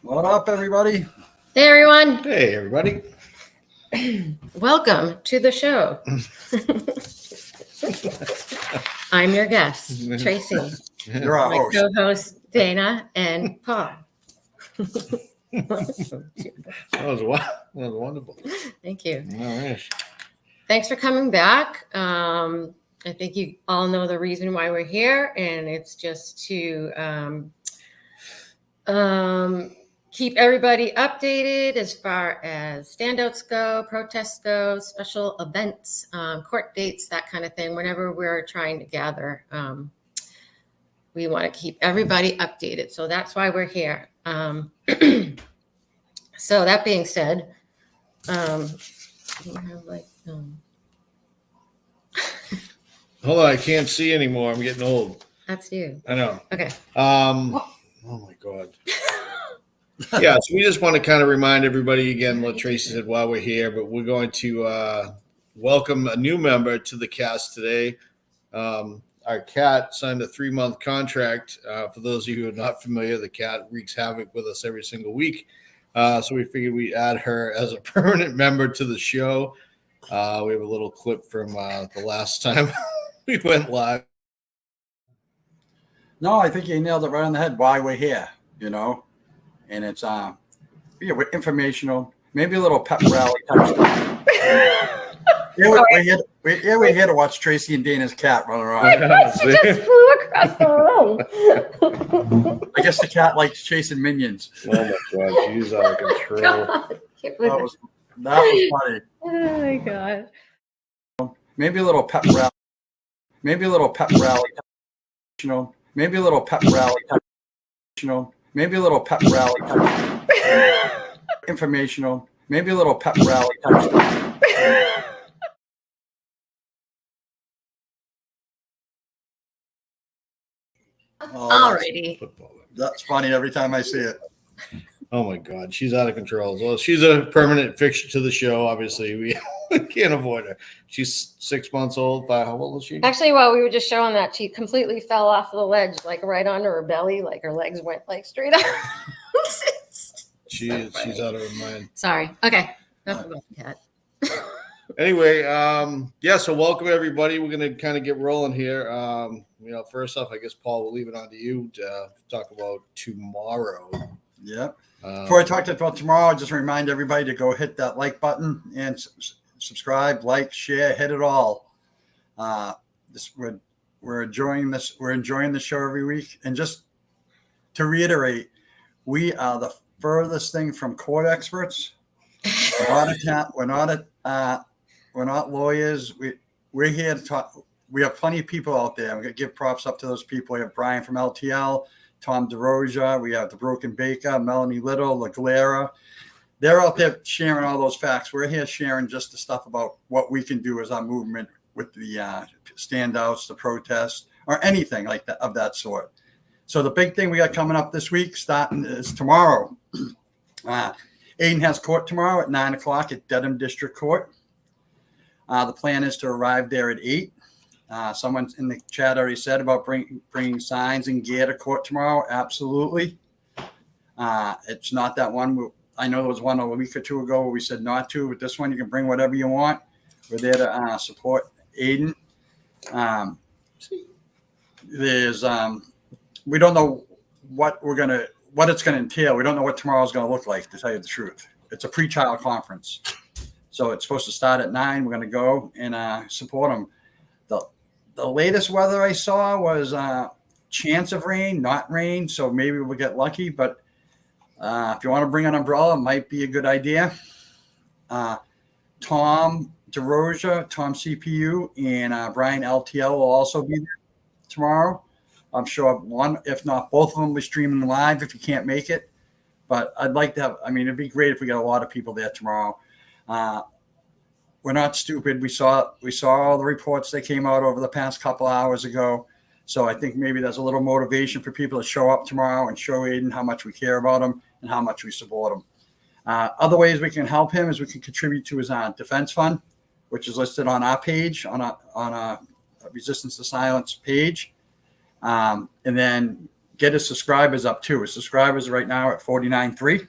What up, everybody? Hey, everyone. Hey, everybody. Welcome to the show. I'm your guest, Tracy. You're our My host. co-host, Dana, and Paul. That was wonderful. Thank you. All right. Thanks for coming back. I think you all know the reason why we're here, and it's just to keep everybody updated as far as standouts go, protests go, special events, court dates, that kind of thing. Whenever we're trying to gather, we want to keep everybody updated. So that's why we're here. So that being said, Hold on, I can't see anymore. I'm getting old. That's you. I know. Okay. Oh my God. Yeah, so we just want to kind of remind everybody again what Tracy said while we're here, but we're going to welcome a new member to the cast today. Our cat signed a 3-month contract. For those of you who are not familiar, the cat wreaks havoc with us every single week. So we figured we'd add her as a permanent member to the show. We have a little clip from the last time we went live. No, I think you nailed it right on the head. Why we're here, you know, and it's we're informational, maybe a little pep rally type stuff. We're here to watch Tracy and Dana's cat run around. She just flew across the room. I guess the cat likes chasing minions. Oh my God, she's out of control. God. That was funny. Oh my God. Maybe a little pep rally. Maybe a little pep rally. Maybe a little pep rally. Maybe a little pep rally. Informational. Maybe a little pep rally. Alrighty. That's funny every time I see it. Oh my God, she's out of control. Well, she's a permanent fixture to the show. Obviously, we can't avoid her. She's 6 months old. How old is she? Actually, while we were just showing that, she completely fell off the ledge, like right onto her belly, like her legs went like straight up. She's out of her mind. Sorry. Okay. Enough about the cat. Anyway, so welcome everybody. We're gonna kind of get rolling here. First off, I guess Paul, we'll leave it on to you to talk about tomorrow. Yep. Before I talk about tomorrow, just remind everybody to go hit that like button and subscribe, like, share, hit it all. We're enjoying this. We're enjoying the show every week. And just to reiterate, we are the furthest thing from court experts. We're not lawyers. We're here to talk. We have plenty of people out there. I'm going to give props up to those people. We have Brian from LTL, Tom DeRoja. We have the Broken Baker, Melanie Little, LaGlera. They're out there sharing all those facts. We're here sharing just the stuff about what we can do as our movement with the standouts, the protests, or anything like that of that sort. So the big thing we got coming up this week starting is tomorrow. Aiden has court tomorrow at 9 o'clock at Dedham District Court. The plan is to arrive there at 8. Someone in the chat already said about bringing signs and gear to court tomorrow. Absolutely. It's not that one. I know there was one a week or two ago where we said not to. With this one, you can bring whatever you want. We're there to support Aiden. We don't know what it's going to entail. We don't know what tomorrow's going to look like, to tell you the truth. It's a pre-trial conference. So it's supposed to start at 9. We're going to go and support them. The latest weather I saw was chance of rain, not rain. So maybe we'll get lucky. But if you want to bring an umbrella, it might be a good idea. Tom DeRoja, Tom CPU, and Brian LTL will also be there tomorrow. I'm sure one, if not both of them, will be streaming live if you can't make it. But I'd like to have, I mean, it'd be great if we got a lot of people there tomorrow. We're not stupid. We saw all the reports that came out over the past couple hours ago. So I think maybe there's a little motivation for people to show up tomorrow and show Aiden how much we care about him and how much we support him. Other ways we can help him is we can contribute to his defense fund, which is listed on our page, on a Resistance to Silence page. And then get his subscribers up too. His subscribers right now are at 49.3.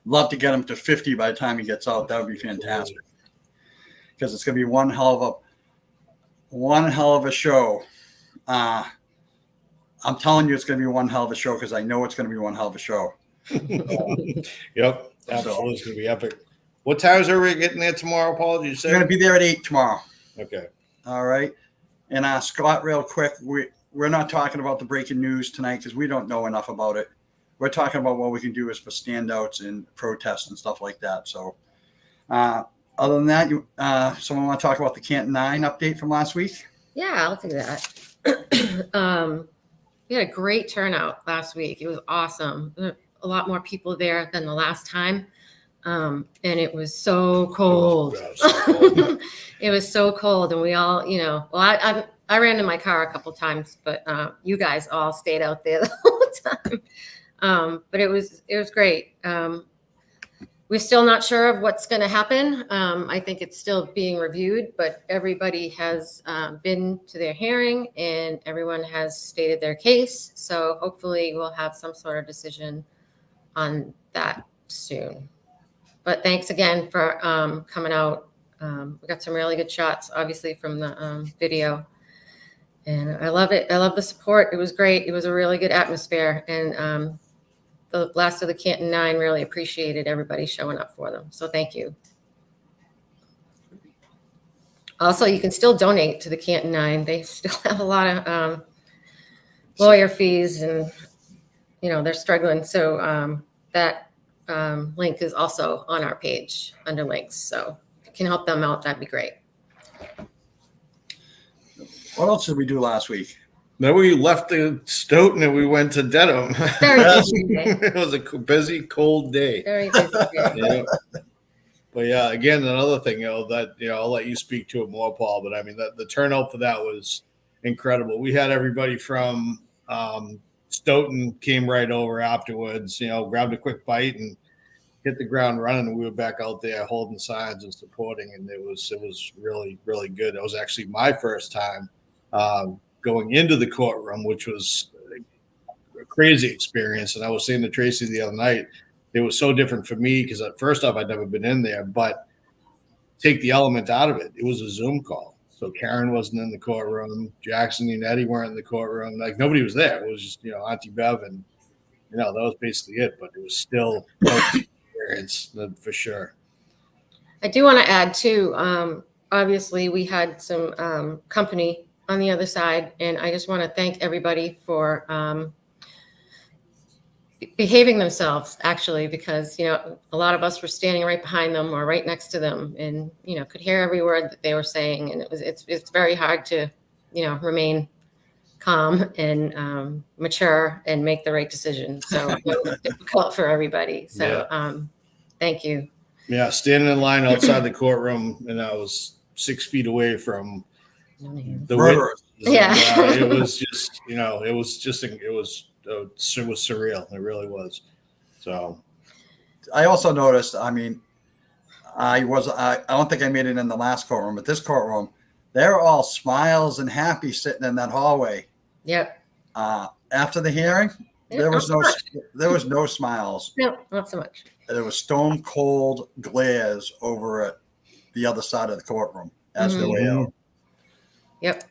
Love to get him to 50 by the time he gets out. That would be fantastic. Because it's going to be one hell of a show. I'm telling you, it's going to be one hell of a show because I know it's going to be one hell of a show. Yep, absolutely, it's going to be epic. What times are we getting there tomorrow, Paul? Did you say? We're going to be there at 8 tomorrow. Okay. All right. And Scott, real quick, we're not talking about the breaking news tonight because we don't know enough about it. We're talking about what we can do is for standouts and protests and stuff like that. So, other than that, someone want to talk about the Canton 9 update from last week? Yeah, I'll do that. We had a great turnout last week. It was awesome. A lot more people there than the last time. And it was so cold. It was so cold. And we all, I ran in my car a couple times, but you guys all stayed out there the whole time. But it was great. We're still not sure of what's going to happen. I think it's still being reviewed, but everybody has been to their hearing and everyone has stated their case. So hopefully we'll have some sort of decision on that soon. But thanks again for coming out. We got some really good shots, obviously, from the video. And I love it. I love the support. It was great. It was a really good atmosphere. And the last of the Canton 9 really appreciated everybody showing up for them. So thank you. Also, you can still donate to the Canton 9. They still have a lot of lawyer fees and, they're struggling. So that link is also on our page under links. So if you can help them out, that'd be great. What else did we do last week? Then we left the Stoughton and we went to Dedham. Very busy day. It was a busy, cold day. Very busy day. Yeah. But yeah, again, another thing, that I'll let you speak to it more, Paul. But I mean, the turnout for that was incredible. We had everybody from Stoughton came right over afterwards. Grabbed a quick bite and hit the ground running. And we were back out there holding signs and supporting, and it was really, really good. It was actually my first time going into the courtroom, which was a crazy experience. And I was saying to Tracy the other night, it was so different for me because first off, I'd never been in there, but take the element out of it. It was a Zoom call. So Karen wasn't in the courtroom. Jackson and Eddie weren't in the courtroom. Like nobody was there. It was just, Auntie Bev and, that was basically it, but it was still an experience for sure. I do want to add too, obviously we had some company on the other side, and I just want to thank everybody for behaving themselves, actually, because a lot of us were standing right behind them or right next to them, and could hear every word that they were saying, and it's very hard to remain calm and mature and make the right decision. So it was difficult for everybody. So thank you. Yeah, standing in line outside the courtroom, and I was 6 feet away from the witness. Yeah. It was just, it was surreal. It really was. So I also noticed, I don't think I made it in the last courtroom, but this courtroom, they're all smiles and happy sitting in that hallway. Yep. After the hearing, there was no smiles. No, not so much. There was stone cold glares over at the other side of the courtroom as the way out. Yep. A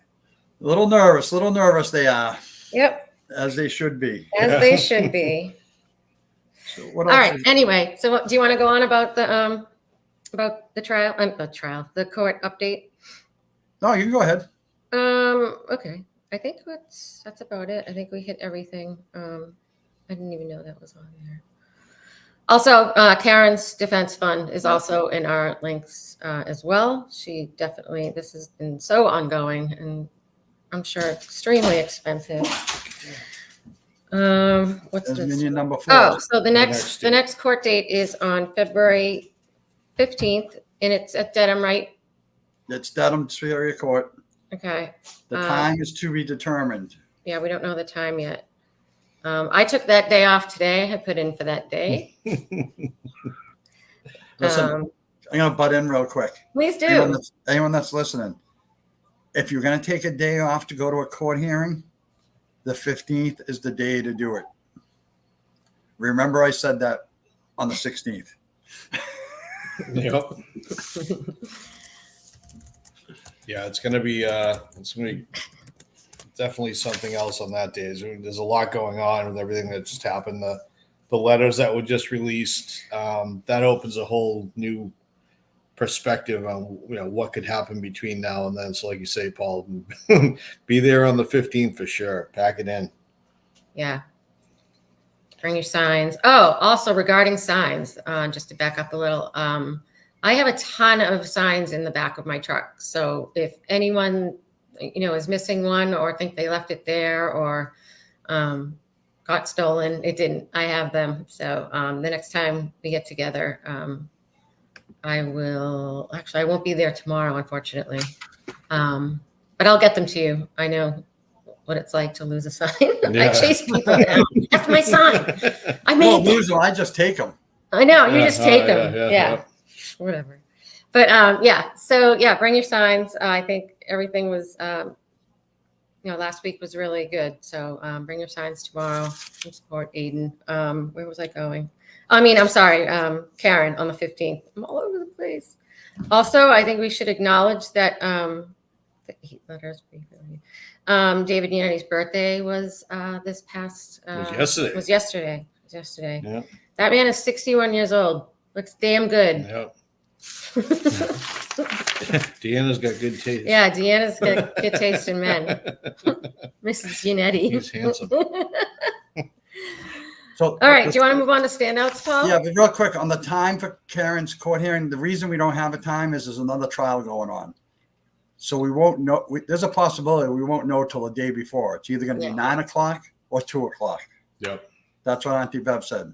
little nervous they are. Yep. As they should be. As they should be. So what All else right. Anyway, so do you want to go on about the trial? The court update. No, you can go ahead. Okay. I think that's about it. I think we hit everything. I didn't even know that was on there. Also, Karen's defense fund is also in our links as well. She definitely, this has been so ongoing, and I'm sure, extremely expensive. What's There's this? minion number 4. Oh, so the next next court date is on February 15th, and it's at Dedham, right? It's Dedham Superior Court. Okay. The time is to be determined. Yeah, we don't know the time yet. I took that day off today. I put in for that day. Listen, I'm going to butt in real quick. Please do. Anyone that's listening, if you're going to take a day off to go to a court hearing, the 15th is the day to do it. Remember, I said that on the 16th. Yep. Yeah, it's gonna be definitely something else on that day. There's a lot going on with everything that just happened. The letters that were just released, that opens a whole new perspective on what could happen between now and then. So, like you say, Paul, be there on the 15th for sure. Pack it in. Yeah. Bring your signs. Oh, also regarding signs, just to back up a little, I have a ton of signs in the back of my truck. So if anyone, is missing one or think they left it there or got stolen, it didn't. I have them. So the next time we get together, I won't be there tomorrow, unfortunately. But I'll get them to you. I know what it's like to lose a sign. Yeah. I chase people down. That's my sign. I made lose them. I just take them. I know. You just take yeah, them. yeah, Yeah. Whatever. But so bring your signs. I think everything was, last week was really good. So bring your signs tomorrow. Support Aiden. Where was I going? I'm sorry, Karen on the 15th. I'm all over the place. Also, I think we should acknowledge that David Uniti's birthday was this past. It was yesterday. Yeah. That man is 61 years old. Looks damn good. Yep. Deanna's got good taste. Yeah, Deanna's got good taste in men. Mrs. Unetti. He's handsome. So, All right, do you want to move on to standouts, Paul? Yeah, but real quick on the time for Karen's court hearing, the reason we don't have a time is there's another trial going on. So we won't know. There's a possibility we won't know till the day before. It's either going to be 9 o'clock or 2 o'clock. Yep. That's what Auntie Bev said,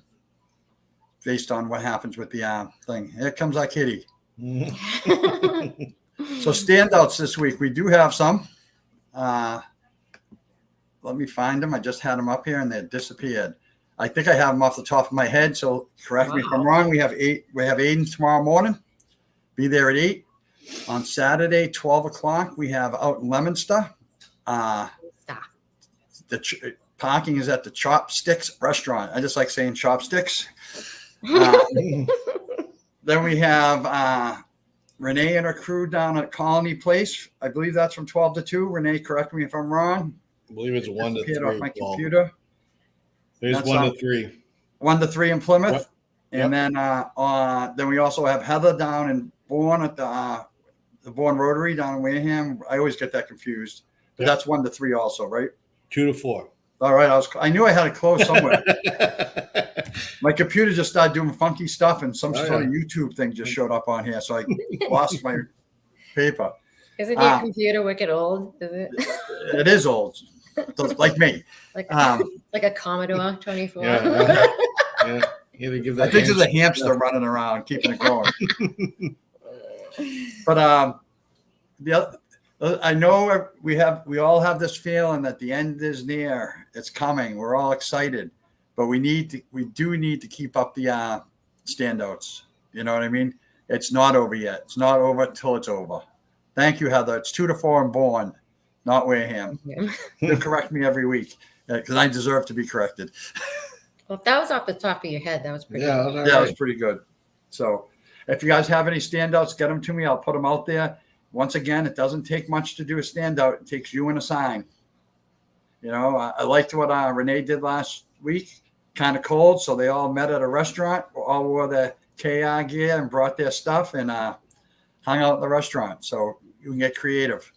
based on what happens with the thing. Here comes our kitty. So standouts this week. We do have some. Let me find them. I just had them up here and they disappeared. I think I have them off the top of my head. So correct me if I'm wrong. We have Aiden tomorrow morning. Be there at 8. On Saturday, 12 o'clock, we have out in Leominster. The parking is at the Chopsticks restaurant. I just like saying chopsticks. Then we have Renee and her crew down at Colony Place. I believe that's from 12 to 2. Renee, correct me if I'm wrong. I believe it's 1 to 3. Off my computer. There's That's 1 to 3. 1 to 3 in Plymouth. Yep. And then we also have Heather down in Bourne at the Bourne Rotary down in Wareham. I always get that confused. But that's 1 to 3 also, right? 2 to 4. All right. I knew I had it closed somewhere. My computer just started doing funky stuff and some sort of YouTube thing just showed up on here. So I lost my paper. Isn't your computer wicked old? Is it? It is old. Like me. Like a Commodore 24. Yeah. You had to give I that think there's a hamster running around keeping it going. But I know we all have this feeling that the end is near. It's coming. We're all excited, but we do need to keep up the standouts. You know what I mean? It's not over yet. It's not over till it's over. Thank you, Heather. It's 2 to 4 in Bourne, not Wareham. You correct me every week because I deserve to be corrected. Well, if that was off the top of your head, that was pretty good. That was That was pretty good. So if you guys have any standouts, get them to me. I'll put them out there. Once again, it doesn't take much to do a standout. It takes you and a sign. I liked what Renee did last week. Kind of cold, so they all met at a restaurant. All wore their KR gear and brought their stuff and hung out in the restaurant. So you can get creative.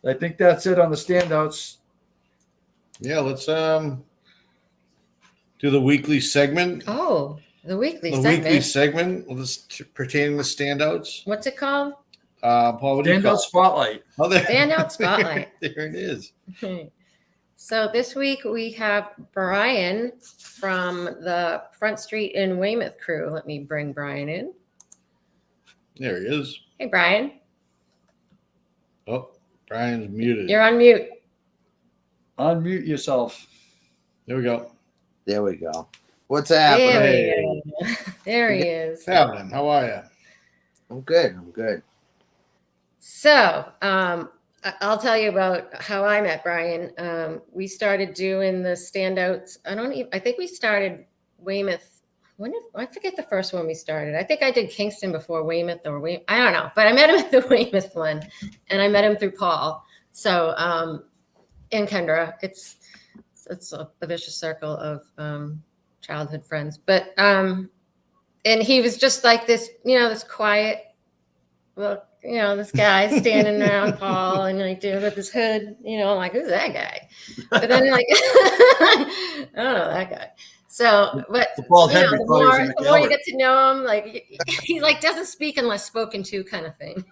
I think that's it on the standouts. Yeah, let's do the weekly segment. Oh, the weekly The segment. weekly segment pertaining to standouts. What's it called? Paul, what do you call Standout spotlight. it? Oh, there, Standout spotlight. There it is. So this week we have Brian from the Front Street in Weymouth crew. Let me bring Brian in. There he is. Hey, Brian. Oh, Brian's muted. You're on mute. Unmute yourself. There we go. There we go. What's happening? There we go. There he is. What's happening? How are you? I'm good. I'm good. So I'll tell you about how I met Brian. We started doing the standouts. I think we started Weymouth. I forget the first one we started. I think I did Kingston before Weymouth or Weymouth. I don't know, but I met him at the Weymouth one, and I met him through Paul. So in Kendra, it's a vicious circle of childhood friends. But and he was just like this, this quiet, well, this guy standing around Paul and like dude with his hood, I'm like, who's that guy? But then like, I don't know that guy. So, but the more you get to know him, like he like doesn't speak unless spoken to, kind of thing.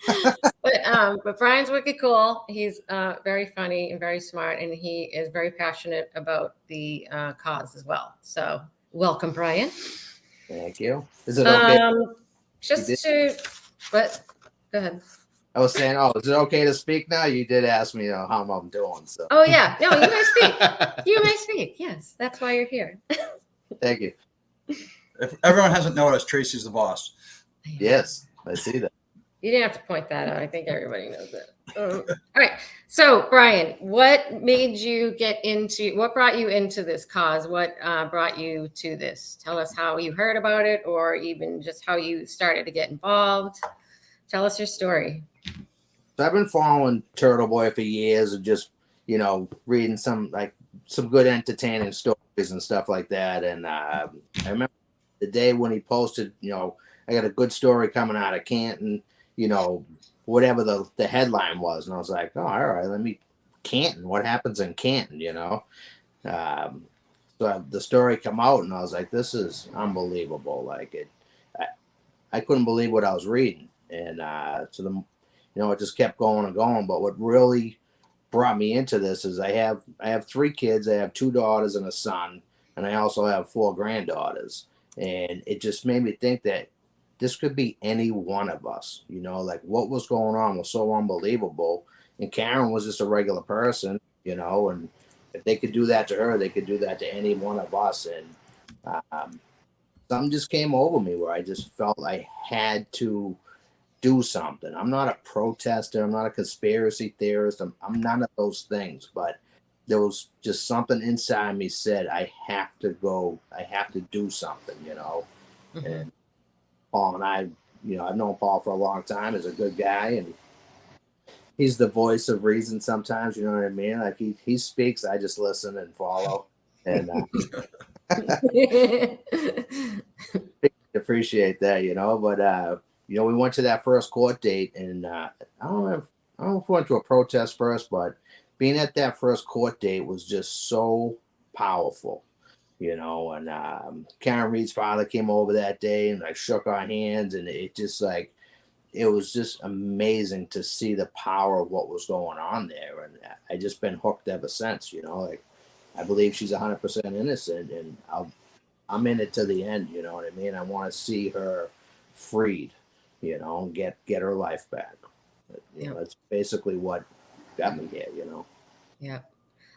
But Brian's wicked cool. He's very funny and very smart, and he is very passionate about the cause as well. So, welcome, Brian. Thank you. Is it okay? But go ahead. I was saying, is it okay to speak now? You did ask me how I'm doing. So. Oh yeah, no, you may speak. You may speak. Yes, that's why you're here. Thank you. If everyone hasn't noticed, Tracy's the boss. Yes, I see that. You didn't have to point that out. I think everybody knows it. All right. So, Brian, what brought you into this cause? What brought you to this? Tell us how you heard about it, or even just how you started to get involved. Tell us your story. So I've been following Turtle Boy for years and just, reading some good entertaining stories and stuff like that. And I remember the day when he posted, I got a good story coming out of Canton, whatever the headline was. And I was like, oh, all right, Canton, what happens in Canton, So the story come out and I was like, this is unbelievable. Like I couldn't believe what I was reading. And it just kept going and going. But what really brought me into this is I have 3 kids. I have 2 daughters and a son, and I also have 4 granddaughters. And it just made me think that this could be any one of us. Like what was going on was so unbelievable. And Karen was just a regular person, and if they could do that to her, they could do that to any one of us. And something just came over me where I just felt I had to do something. I'm not a protester. I'm not a conspiracy theorist. I'm none of those things. But there was just something inside me said, I have to go. I have to do something, Mm-hmm. And Paul and I, I've known Paul for a long time. He's a good guy, and he's the voice of reason sometimes. You know what I mean? Like he speaks, I just listen and follow. And appreciate that, But we went to that first court date, and I don't know if we went to a protest first, but being at that first court date was just so powerful, and Karen Reed's father came over that day and I shook our hands, and it was just amazing to see the power of what was going on there. And I just been hooked ever since, I believe she's 100% innocent, and I'm in it to the end. You know what I mean? I want to see her freed, and get her life back. That's basically what got me here, Yeah.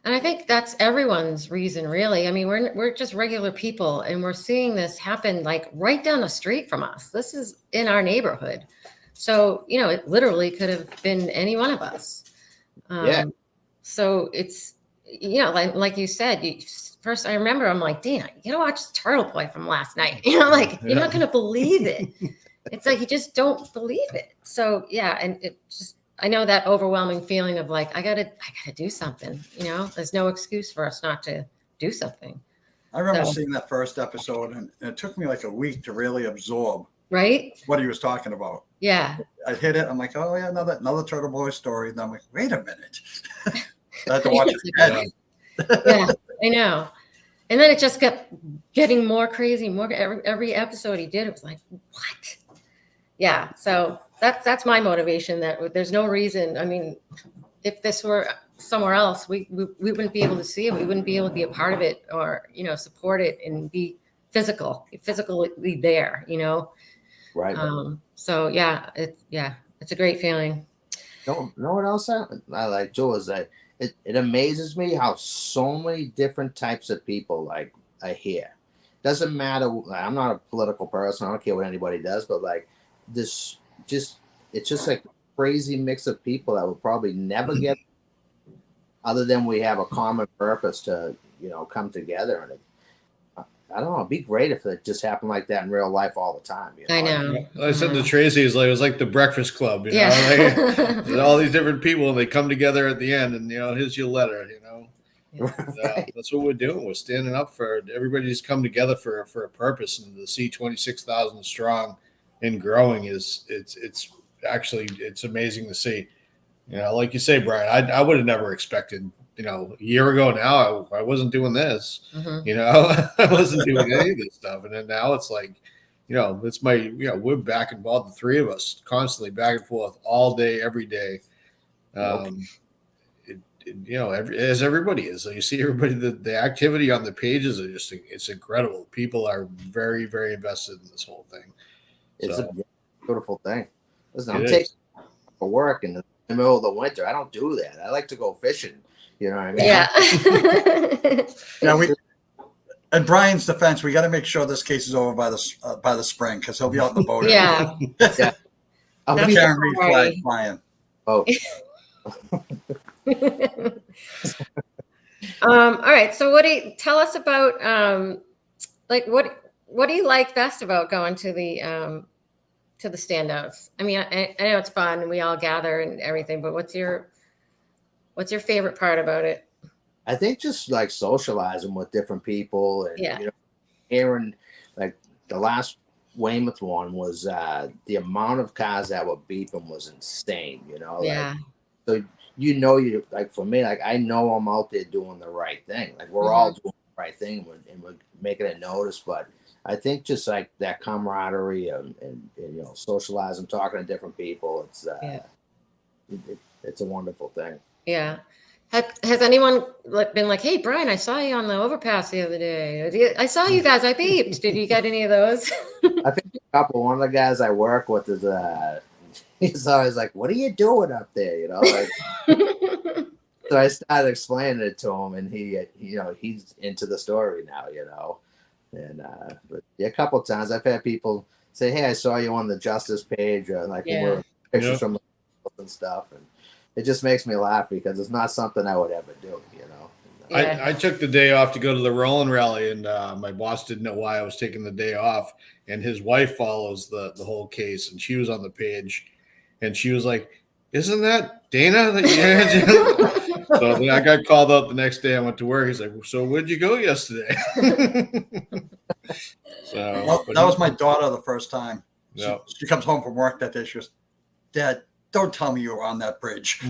And I think that's everyone's reason, really. I mean, we're just regular people, and we're seeing this happen like right down the street from us. This is in our neighborhood. So, it literally could have been any one of us. So it's, like you said, first I remember I'm like, Dana, you gotta watch Turtle Boy from last night. You're not going to believe it. It's like, you just don't believe it. So yeah. And it just, I know that overwhelming feeling of like, I gotta do something, there's no excuse for us not to do something. I remember seeing that first episode, and it took me like a week to really absorb what he was talking about. Yeah. I hit it. I'm like, oh yeah, another Turtle Boy story. And I'm like, wait a minute. I had to watch it again. Yeah, I know. And then it just kept getting more crazy, more every episode he did, it was like, what? yeah, so that's my motivation, that there's no reason. I mean, if this were somewhere else, we wouldn't be able to see it. We wouldn't be able to be a part of it, or, you know, support it and be physically there, you know? Right. So yeah, it's a great feeling. Know what else I like, Joe, is that it amazes me how so many different types of people like are here. Doesn't matter. I'm not a political person. I don't care what anybody does, but like this, it's just like a crazy mix of people that will probably never get, other than we have a common purpose to, you know, come together. And I don't know, it'd be great if it just happened like that in real life all the time. You know? I know. I said to Tracy, it was like the Breakfast Club, you know, Yeah. like, there's all these different people, and they come together at the end, and, you know, here's your letter, you know. Right. That's what we're doing. We're standing up for everybody. Just come together for a purpose, and to see 26,000 strong and growing it's actually, it's amazing to see. You know, like you say, Brian, I would have never expected, you know, a year ago now, I wasn't doing this, Mhm. you know, I wasn't doing any of this stuff. And then now it's like, you know, it's we're back involved, the three of us, constantly back and forth all day, every day. You know, as everybody is. So you see everybody, the activity on the pages are just, it's incredible. People are very, very invested in this whole thing. It's So, a beautiful thing. Listen, I'm it taking is. for work in the middle of the winter. I don't do that. I like to go fishing. You know what I mean? Yeah. Yeah, in Brian's defense, we got to make sure this case is over by the spring, because he'll be out in the boat. Yeah. Yeah. I'll The be Karen Reed flag Right. flying. oh, All right. So tell us about like what do you like best about going to the standouts? I mean, I know it's fun and we all gather and everything, but what's your favorite part about it? I think just like socializing with different people and Yeah. you know, hearing like the last Weymouth one was the amount of cars that were beeping was insane. You know, Yeah. like so you know, you like, for me, like I know I'm out there doing the right thing. Like we're all doing the right thing and we're making a notice. But I think just like that camaraderie and you know, socializing, talking to different people, it's a wonderful thing. Yeah. Has anyone been like, "Hey, Brian, I saw you on the overpass the other day. I saw you guys. I beeped." Did you get any of those? I think a couple. One of the guys I work with is he's always like, "What are you doing up there?" You know. Like, so I started explaining it to him, and he you know, he's into the story now. You know, and but yeah, a couple of times I've had people say, "Hey, I saw you on the Justice page," or like when we're pictures from the and stuff, and it just makes me laugh because it's not something I would ever do. You know. Yeah. I took the day off to go to the Roland rally, and my boss didn't know why I was taking the day off. And his wife follows the whole case, and she was on the page, and she was like, "Isn't that Dana that you had?" So then I got called out the next day. I went to work. He's like, "So where'd you go yesterday?" Well, that was my daughter the first time. Yeah. She comes home from work that day. She goes, "Dad, don't tell me you were on that bridge."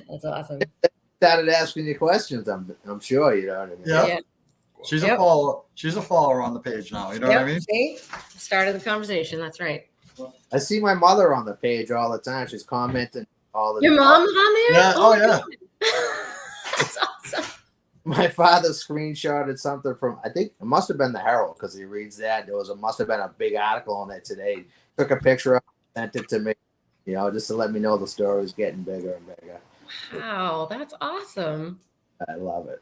That's awesome. Started asking you questions. I'm sure, you know what I mean. Yeah. She's a follower. She's a follower on the page now. You know what I mean? See? Started the conversation. That's right. I see my mother on the page all the time. She's commenting all the Your time. mom's on there? Yeah. Oh, yeah. That's awesome. My father screenshotted something from, I think it must have been the Herald, because he reads that. Must have been a big article on it today. Took a picture of it, sent it to me, you know, just to let me know the story was getting bigger and bigger. Wow, that's awesome. I love it.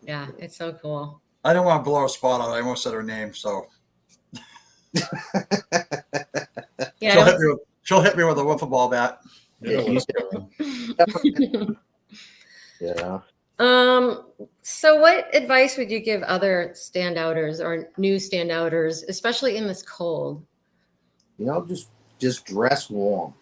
Yeah, it's so cool. I don't want to blow her spot out. I almost said her name, so Yeah. she'll hit me with a wiffle ball bat. Yeah. So what advice would you give other standouters or new standouters, especially in this cold? You know, just dress warm,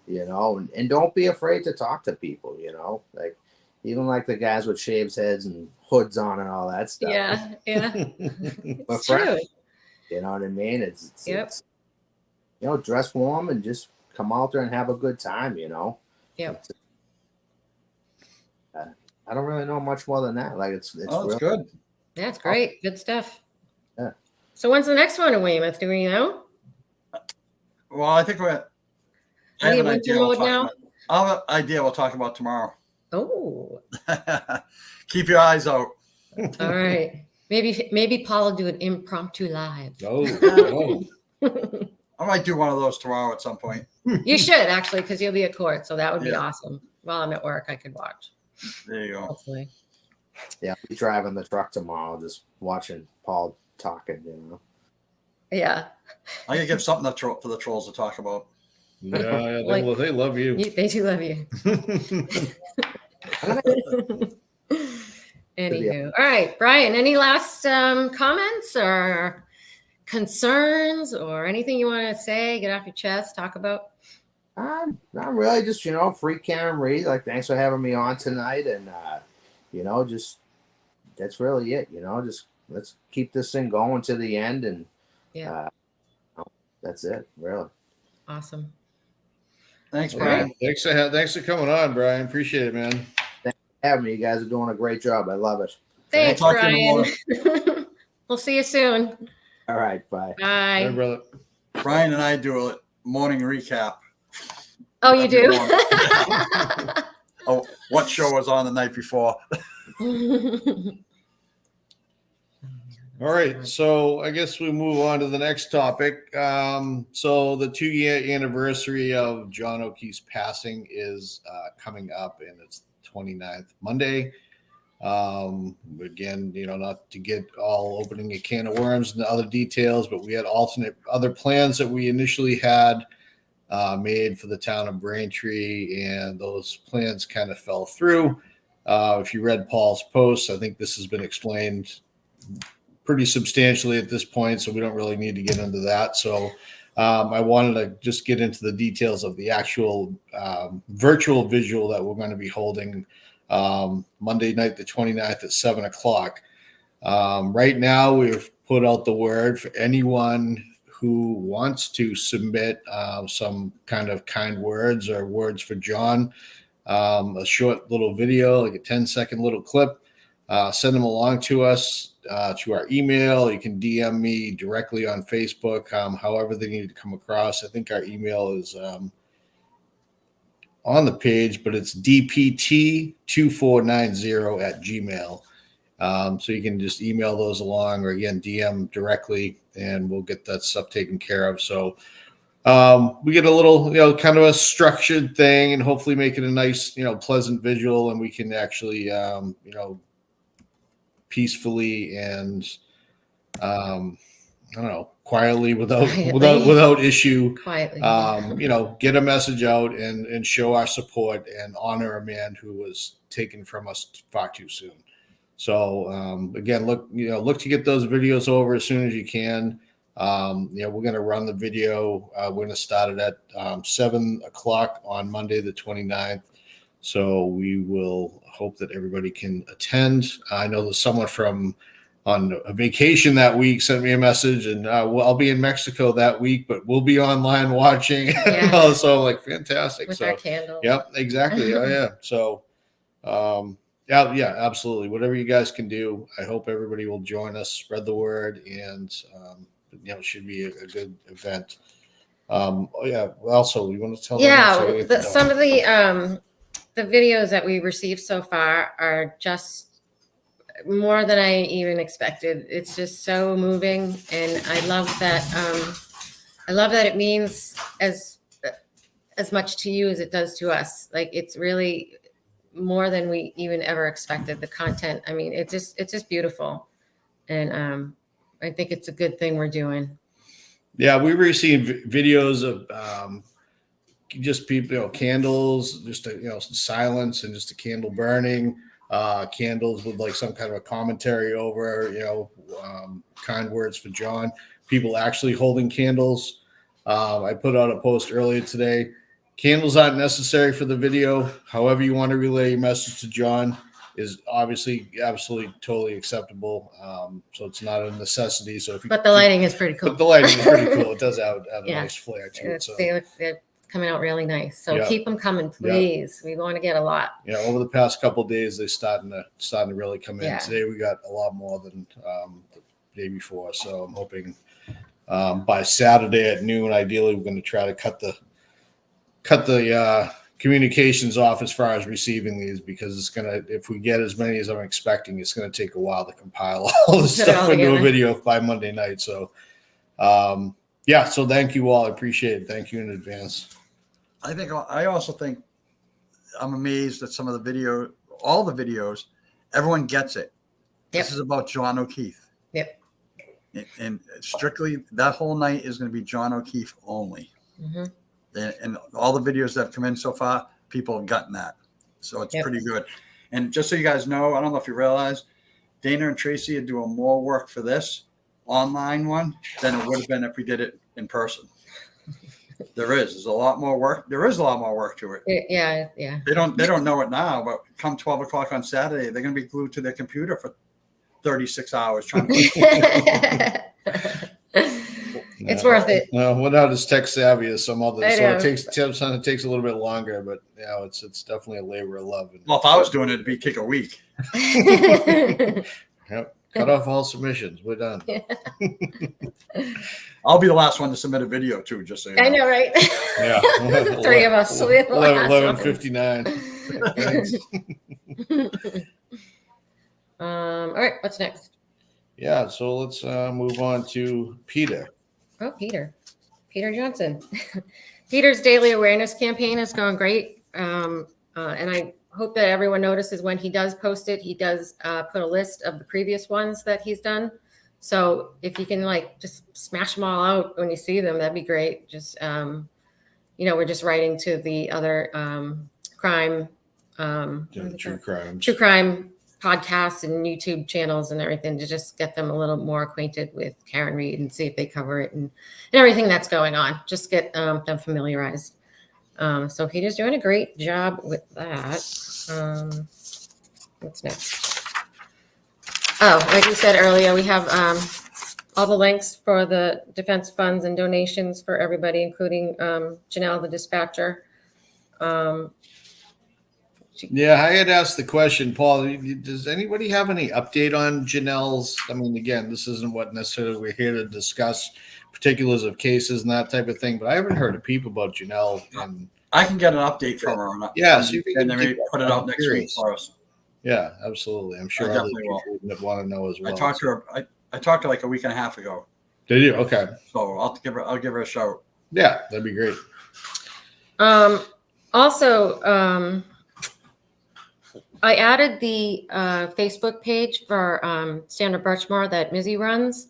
you know, and don't be afraid to talk to people, you know, like even like the guys with shaved heads and hoods on and all that stuff. Yeah, yeah. We're It's true. friends, you know what I mean? It's you know, dress warm and just come out there and have a good time, you know. Yep. I don't really know much more than that. Like it's Oh, it's good. Yeah, it's great. Good stuff. Yeah. So when's the next one in Weymouth? Do we know? Well, I think I Are have you an in idea. winter mode now? I have an idea we'll talk about tomorrow. Oh, Keep your eyes out. all right. Maybe Paul will do an impromptu live. Oh, I might do one of those tomorrow at some point. You should actually, because you'll be at court, so that would be Yeah. awesome. While I'm at work, I could watch. There you go. Hopefully. Yeah, I'll be driving the truck tomorrow, just watching Paul talking. Yeah. I gotta give something for the trolls to talk about. yeah, Like- they love you. They do love you. Anywho, all right, Brian. Any last comments or concerns or anything you want to say? Get off your chest. Talk about. Not really, just free Karen Reed. Like, thanks for having me on tonight, and just that's really it. Just let's keep this thing going to the end, and Yeah. that's it, really. Awesome. Thanks, All Brian. Thanks for coming on, Brian. Appreciate it, man. Having me, you guys are doing a great job. I love it. Thanks, We'll talk to you Brian. We'll see you soon. All right, bye. Hey, Bye. brother. Brian and I do a morning recap. Oh, you do? Oh, what show was on the night before? All right, so I guess we move on to the next topic. So the 2-year anniversary of John O'Keefe's passing is coming up, and it's the 29th, Monday. Again, not to get all opening a can of worms and other details, but we had other plans that we initially had made for the town of Braintree, and those plans kind of fell through. If you read Paul's post, I think this has been explained pretty substantially at this point, so we don't really need to get into that. So I wanted to just get into the details of the actual virtual visual that we're going to be holding Monday night, the 29th at 7:00. Right now, we've put out the word for anyone who wants to submit some kind of kind words or words for John, a short little video, like a 10-second little clip. Send them along to us to our email. You can DM me directly on Facebook, however they need to come across. I think our email is on the page, but it's dpt2490@gmail. So you can just email those along, or again, DM directly, and we'll get that stuff taken care of. So we get a little, kind of a structured thing, and hopefully make it a nice, pleasant visual, and we can actually, peacefully and quietly without issue, Quietly. get a message out and show our support and honor a man who was taken from us far too soon. So again, look to get those videos over as soon as you can. We're going to run the video. We're going to start it at 7:00 on Monday, the 29th. So we will hope that everybody can attend. I know there's someone on a vacation that week sent me a message, and I'll be in Mexico that week, but we'll be online watching. Yeah. So I'm like, fantastic. With So our candles. yep, exactly. Oh yeah. So yeah, absolutely. Whatever you guys can do, I hope everybody will join us, spread the word, and it should be a good event. Also, we want to tell them Some of the videos that we received so far are just more than I even expected. It's just so moving, and I love that. I love that it means as much to you as it does to us. Like, it's really more than we even ever expected. The content, I mean, it's just beautiful, and I think it's a good thing we're doing. Yeah, we received videos of just people, candles, just silence and just a candle burning, candles with like some kind of a commentary over, kind words for John, people actually holding candles. I put out a post earlier today. Candles aren't necessary for the video. However you want to relay your message to John is obviously absolutely totally acceptable. So it's not a necessity. So But the lighting is pretty cool. But the lighting is pretty cool. It does have a nice flair to it. So They're coming out really nice. So Yeah. keep them coming, please. We want to get a lot. over the past couple of days, they're starting to really come in. Yeah. Today we got a lot more than day before. So I'm hoping by Saturday at noon, ideally, we're going to try to cut the communications off as far as receiving these, because it's gonna, if we get as many as I'm expecting, it's gonna take a while to compile all this Put it stuff all into a together. video by Monday night. So yeah, so thank you all. I appreciate it. Thank you in advance. I also think I'm amazed at some of the all the videos, everyone gets it. Yep. This is about John O'Keefe. Yep. And strictly that whole night is going to be John O'Keefe only. Mm-hmm. And all the videos that have come in so far, people have gotten that. So it's pretty good. And just so you guys know, I don't know if you realize, Dana and Tracy are doing more work for this online one than it would have been if we did it in person. There's a lot more work. There is a lot more work to it. Yeah. They don't know it now, but come 12 o'clock on Saturday, they're going to be glued to their computer for 36 hours trying to. It's worth it. No, we're not as tech savvy as some others, I so know. it takes a little bit longer, but yeah, it's definitely a labor of love. Well, if I was doing it, it'd be take a week. Yep. Cut off all submissions. We're done. I'll be the last one to submit a video too, just so you know. I know, right? Yeah. Three of us. So we're the last one. 11:59. All right, what's next? Yeah, so let's move on to Peter. Oh, Peter Johnson. Peter's daily awareness campaign is going great. And I hope that everyone notices when he does post it, he does put a list of the previous ones that he's done. So if you can just smash them all out when you see them, that'd be great. Just, we're just writing to the other crime, True crime podcasts and YouTube channels and everything to just get them a little more acquainted with Karen Reed and see if they cover it and everything that's going on. Just get them familiarized. So Peter's doing a great job with that. What's next? Oh, like we said earlier, we have all the links for the defense funds and donations for everybody, including Janelle, the dispatcher. Yeah, I had asked the question, Paul, does anybody have any update on Janelle's? I mean, again, this isn't what necessarily we're here to discuss particulars of cases and that type of thing, but I haven't heard a peep about Janelle. And I can get an update from her. Yeah, so and then we put it out next week for us. Yeah, absolutely. I'm sure other people would want to know as well. I talked to her. I talked to her like a week and a half ago. Did you? Okay. So I'll give her a shout. Yeah, that'd be great. Also, I added the Facebook page for Standout Birchmore that Mizzy runs.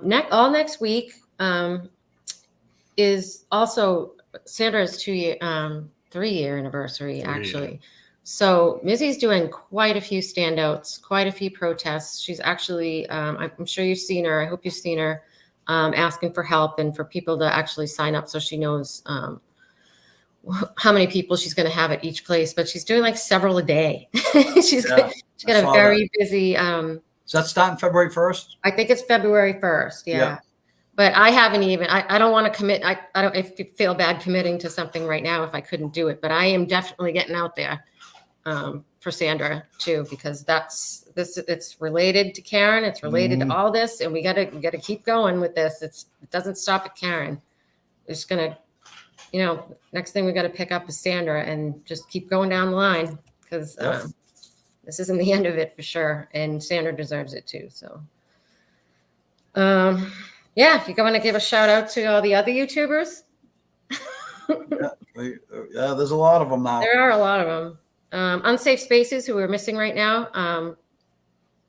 Next week is also Sandra's 3-year anniversary, actually. So Mizzy's doing quite a few standouts, quite a few protests. She's actually, I'm sure you've seen her. I hope you've seen her asking for help and for people to actually sign up so she knows how many people she's going to have at each place. But she's doing several a day. she's got a very busy. Does that start on February 1st? I think it's February 1st. Yeah. But I haven't even, I don't want to commit. I don't feel bad committing to something right now if I couldn't do it, but I am definitely getting out there for Sandra too, because it's related to Karen. It's related to all this, and we gotta keep going with this. It doesn't stop at Karen. We're just gonna, next thing we got to pick up is Sandra and just keep going down the line, because this isn't the end of it for sure. And Sandra deserves it too. So, if you're going to give a shout out to all the other YouTubers. There's a lot of them now. There are a lot of them. Unsafe Spaces, who we're missing right now.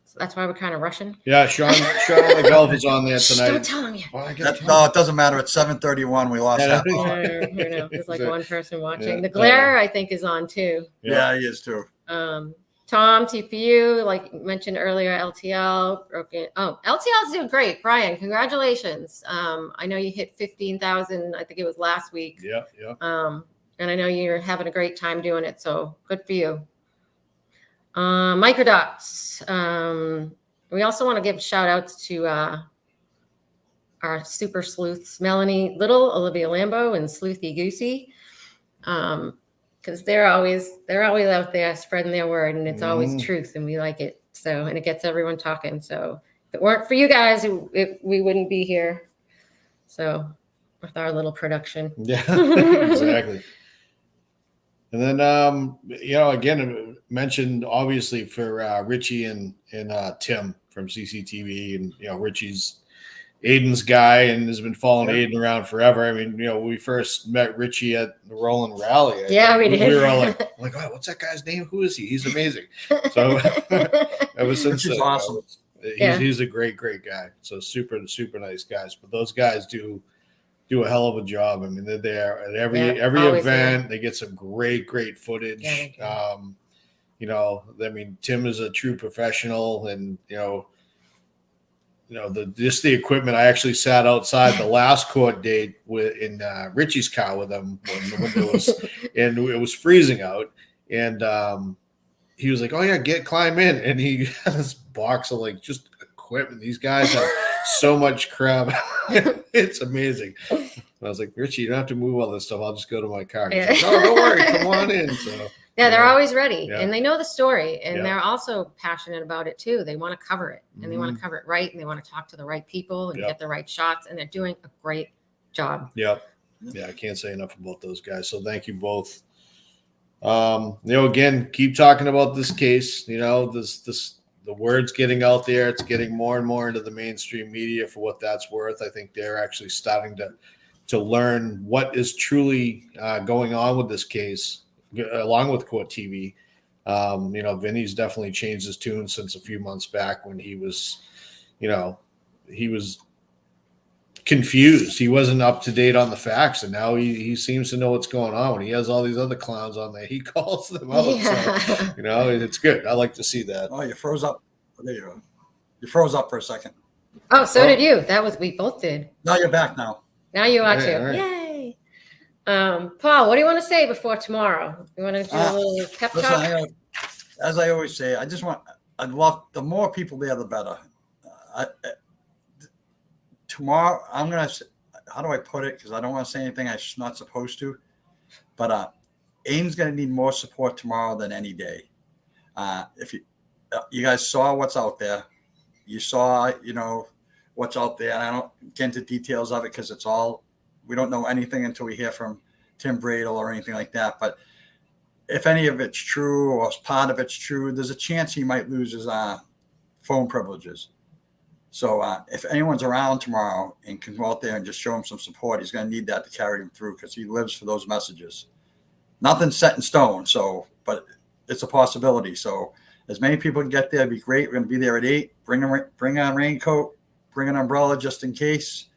So that's why we're kind of rushing. Yeah, Sean McGulf is on there tonight. Don't tell him yet. No, it doesn't matter. It's 7:31. We lost that. There's one person watching. The Glare, I think, is on too. Yeah, he is too. Tom, TPU, like mentioned earlier, LTL broken. Oh, LTL's doing great. Brian, congratulations. I know you hit 15,000. I think it was last week. Yeah. And I know you're having a great time doing it. So good for you. Microdots. We also want to give shout outs to our super sleuths, Melanie Little, Olivia Lambo, and Sleuthy Goosey. Because they're always out there spreading their word, and it's always truth, and we like it. So, and it gets everyone talking. So it weren't for you guys, we wouldn't be here. So with our little production. Yeah, exactly. And then, again, mentioned obviously for Richie and Tim from CCTV, and Richie's Aiden's guy and has been following Aiden around forever. I mean, we first met Richie at the Roland Rally. We did. We were all like, oh, what's that guy's name? Who is he? He's amazing. So ever since He's awesome. He's a great guy. So super nice guys. But those guys do a hell of a job. I mean, they're there at every event. There. They get some great footage. I mean, Tim is a true professional, and the equipment. I actually sat outside the last court date in Richie's car with him when it was and it was freezing out, and he was like, "Oh yeah, climb in," and he had this box of like just equipment. These guys have so much crap. It's amazing. I was like, Richie, you don't have to move all this stuff. I'll just go to my car. He's like, oh, don't worry, come on in. So they're always ready, and they know the story, and they're also passionate about it too. They want to cover it, and they want to cover it right, and they want to talk to the right people and get the right shots, and they're doing a great job. Yeah, I can't say enough about those guys. So thank you both. Again, keep talking about this case. The word's getting out there. It's getting more and more into the mainstream media for what that's worth. I think they're actually starting to learn what is truly going on with this case, along with Court TV. Vinny's definitely changed his tune since a few months back when he was confused. He wasn't up to date on the facts, and now he seems to know what's going on. When he has all these other clowns on there, he calls them out. Yeah. So, it's good. I like to see that. Oh, you froze up. There you go. You froze up for a second. Oh, so did you. We both did. Now you're back now. Now you are too. Right. Yay. Paul, what do you want to say before tomorrow? You want to do a little pep talk? As I always say, I'd love the more people there, the better. Tomorrow, I'm going to, how do I put it? Because I don't want to say anything I'm not supposed to. But Aiden's going to need more support tomorrow than any day. If you guys saw what's out there, you saw, what's out there. And I don't get into details of it because we don't know anything until we hear from Tim Bradle or anything like that. But if any of it's true or part of it's true, there's a chance he might lose his phone privileges. So if anyone's around tomorrow and can go out there and just show him some support, he's going to need that to carry him through because he lives for those messages. Nothing's set in stone, but it's a possibility. So as many people can get there, it'd be great. We're going to be there at 8. Bring on raincoat, bring an umbrella just in case.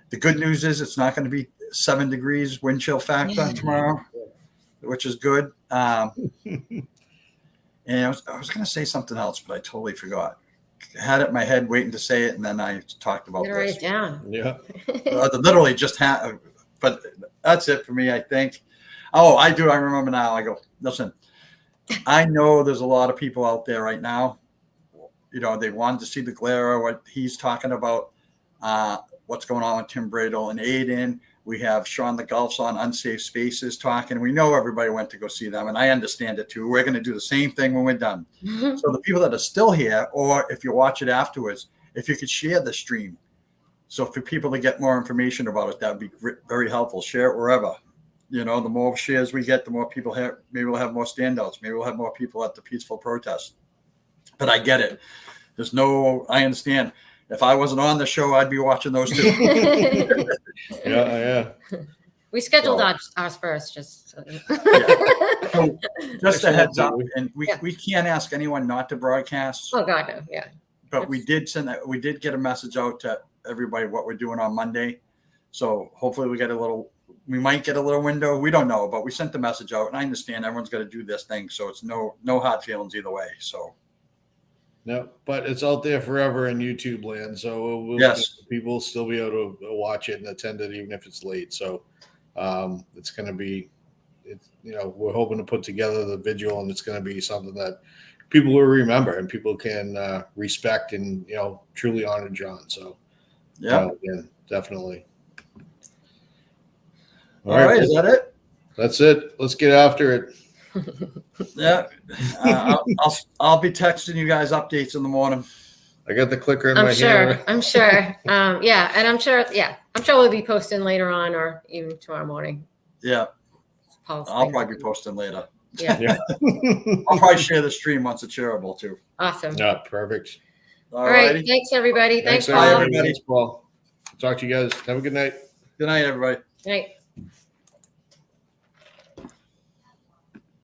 The good news is it's not going to be 7 degrees wind chill factor tomorrow, which is good. And I was going to say something else, but I totally forgot. I had it in my head waiting to say it, and then I talked about this. Write it down. Yeah. Literally just but that's it for me, I think. Oh, I do. I remember now. I go, listen, I know there's a lot of people out there right now. They wanted to see the glare, what he's talking about, what's going on with Tim Bradle and Aiden. We have Sean the Gulfs on Unsafe Spaces talking. We know everybody went to go see them, and I understand it too. We're going to do the same thing when we're done. So the people that are still here, or if you watch it afterwards, if you could share the stream. So for people to get more information about it, that would be very helpful. Share it wherever. The more shares we get, the more people have. Maybe we'll have more standouts. Maybe we'll have more people at the peaceful protest. But I get it. I understand. If I wasn't on the show, I'd be watching those too. Yeah. We scheduled ours first, just so. So just a heads up, and we can't ask anyone not to broadcast. Oh God, no, yeah. But we did get a message out to everybody what we're doing on Monday. So hopefully we might get a little window. We don't know, but we sent the message out, and I understand everyone's got to do this thing, so it's no hard feelings either way. So. No, but it's out there forever in YouTube land, so people will still be able to watch it and attend it even if it's late. So it's going to be, we're hoping to put together the vigil, and it's going to be something that people will remember and people can respect and truly honor John. So again, defintle All right, is that it? That's it. Let's get after it. Yeah, I'll be texting you guys updates in the morning. I got the clicker in my I'm sure. hand. I'm sure. Yeah, and I'm sure. Yeah, I'm sure we'll be posting later on or even tomorrow morning. Yeah, Paul's I'll thing. probably be posting later. Yeah, Yeah. I'll probably share the stream once it's shareable too. awesome. Yeah, perfect. All right. Thanks, everybody. Thanks, everybody. Paul. everybody. Thanks, Paul. Talk to you guys. Have a good night. Good night, everybody. Night.